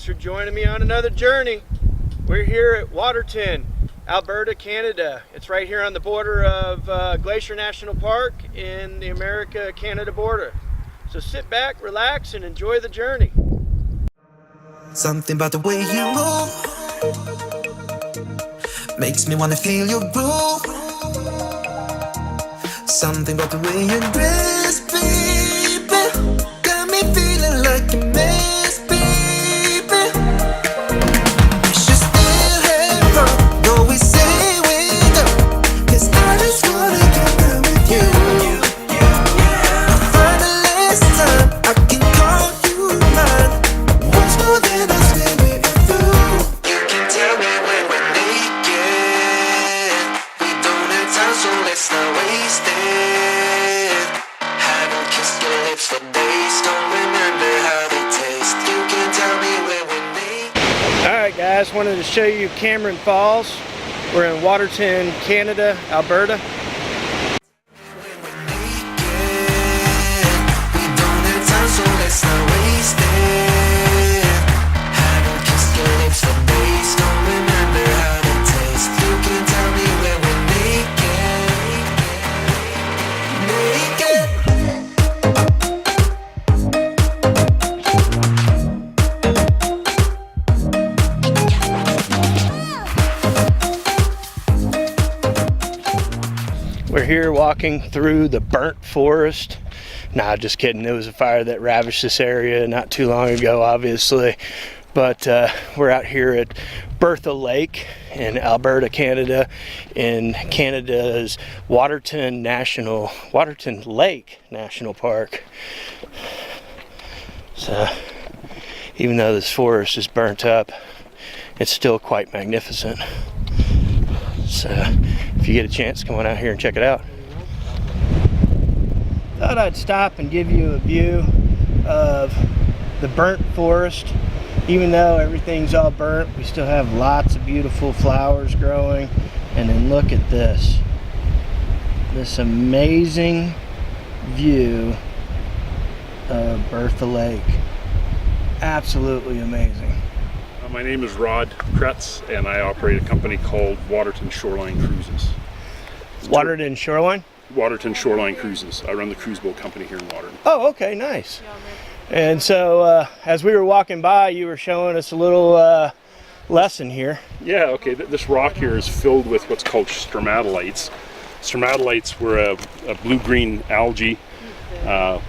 for joining me on another journey. We're here at Waterton, Alberta, Canada. It's right here on the border of Glacier National Park in the America-Canada border. So sit back, relax, and enjoy the journey. Something about the way you move makes me wanna feel your groove. Something about the way you dress, baby, got me feeling like a mess, baby. We should still have fun, though we say we don't, 'cause I just wanna get down with you. For the last time, I can call you mine. Once more than I stay with you. You can tell me when we're naked. We don't have time, so let's not waste it. Haven't kissed your lips for days, don't remember how they taste. You can tell me when we're naked. Alright guys, wanted to show you Cameron Falls. We're in Waterton, Canada, Alberta. When we're naked, we don't have time, so let's not waste it. Haven't kissed your lips for days, don't remember how they taste. You can tell me when we're naked, naked. We're here walking through the burnt forest. Nah, just kidding. There was a fire that ravaged this area not too long ago, obviously. But we're out here at Bertha Lake in Alberta, Canada, in Canada's Waterton Lake National Park. So, even though this forest is burnt up, it's still quite magnificent. So, if you get a chance, come on out here and check it out. Thought I'd stop and give you a view of the burnt forest. Even though everything's all burnt, we still have lots of beautiful flowers growing. And then look at this. This amazing view of Bertha Lake. Absolutely amazing. My name is Rod Kretz, and I operate a company called Waterton Shoreline Cruises. Waterton Shoreline? Waterton Shoreline Cruises. I run the cruise boat company here in Waterton. Oh, okay, nice. And so, as we were walking by, you were showing us a little lesson here. Yeah, okay. This rock here is filled with what's called stromatolites. Stromatolites were a blue-green algae a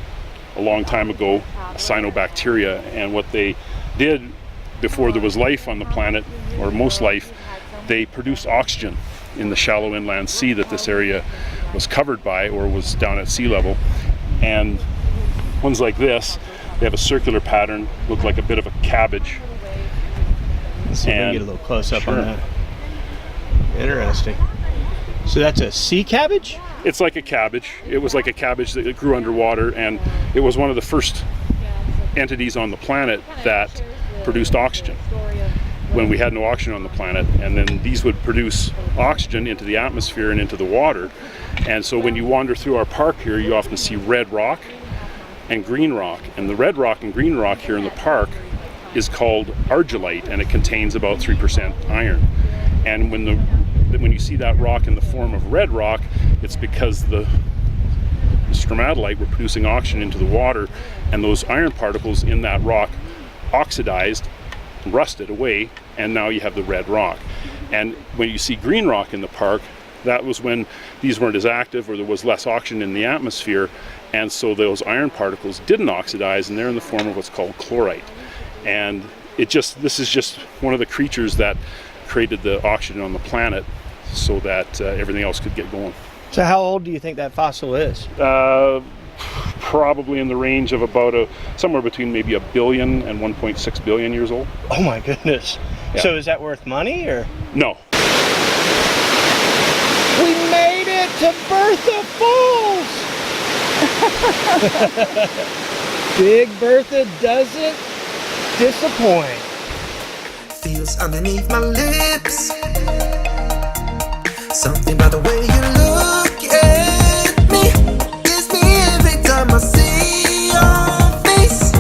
long time ago, a cyanobacteria, and what they did before there was life on the planet, or most life, they produced oxygen in the shallow inland sea that this area was covered by, or was down at sea level. And ones like this, they have a circular pattern, look like a bit of a cabbage. Let's see if we can get a little close up on that. Interesting. So that's a sea cabbage? It's like a cabbage. It was like a cabbage that grew underwater, and it was one of the first entities on the planet that produced oxygen when we had no oxygen on the planet, and then these would produce oxygen into the atmosphere and into the water. And so when you wander through our park here, you often see red rock and green rock, and the red rock and green rock here in the park is called argillite, and it contains about 3% iron. And when you see that rock in the form of red rock, it's because the stromatolite were producing oxygen into the water, and those iron particles in that rock oxidized, rusted away, and now you have the red rock. And when you see green rock in the park, that was when these weren't as active, or there was less oxygen in the atmosphere, and so those iron particles didn't oxidize, and they're in the form of what's called chlorite. And this is just one of the creatures that created the oxygen on the planet so that everything else could get going. So how old do you think that fossil is? Probably in the range of about somewhere between maybe 1 billion and 1.6 billion years old. Oh my goodness. Yeah. So is that worth money, or? No. We made it to Bertha Falls! Big Bertha doesn't disappoint. Feels underneath my lips. Something about the way you look at me gets me every time I see your face.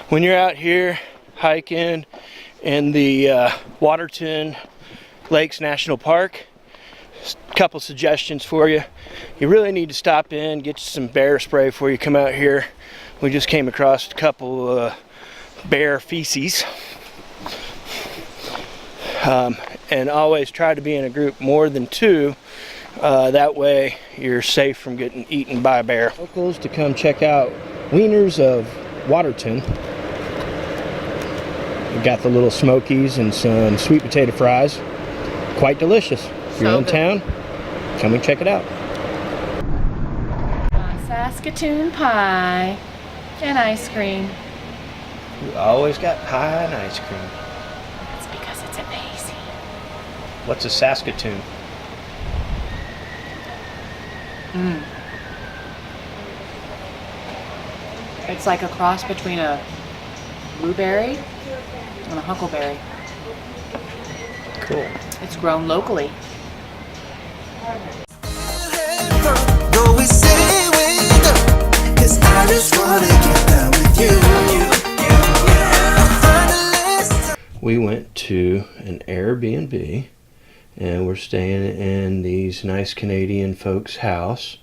when you're out here hiking in the Waterton Lakes National Park, a couple suggestions for you. You really need to stop in, get you some bear spray before you come out here. We just came across a couple bear feces. And always try to be in a group more than 2. That way you're safe from getting eaten by a bear. Locals to come check out Wieners of Waterton. We got the little smokies and some sweet potato fries. Quite delicious. If you're in town, come and check it out. Saskatoon pie and ice cream. We always got pie and ice cream. That's because it's amazing. What's a Saskatoon? It's like a cross between a blueberry and a huckleberry. Cool. It's grown locally. Though we say we don't, 'cause I just wanna get down with you. We went to an Airbnb and we're staying in these nice Canadian folks' house.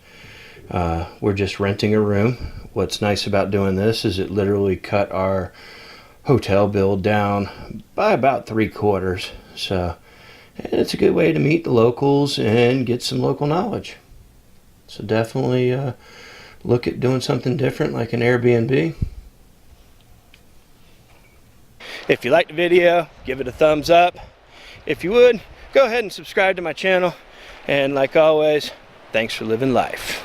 We're just renting a room. What's nice about doing this is it literally cut our hotel bill down by about 3/4. So it's a good way to meet the locals and get some local knowledge. So definitely look at doing something different like an Airbnb. If you liked the video, give it a thumbs up. If you would, go ahead and subscribe to my channel. And like always, thanks for living life.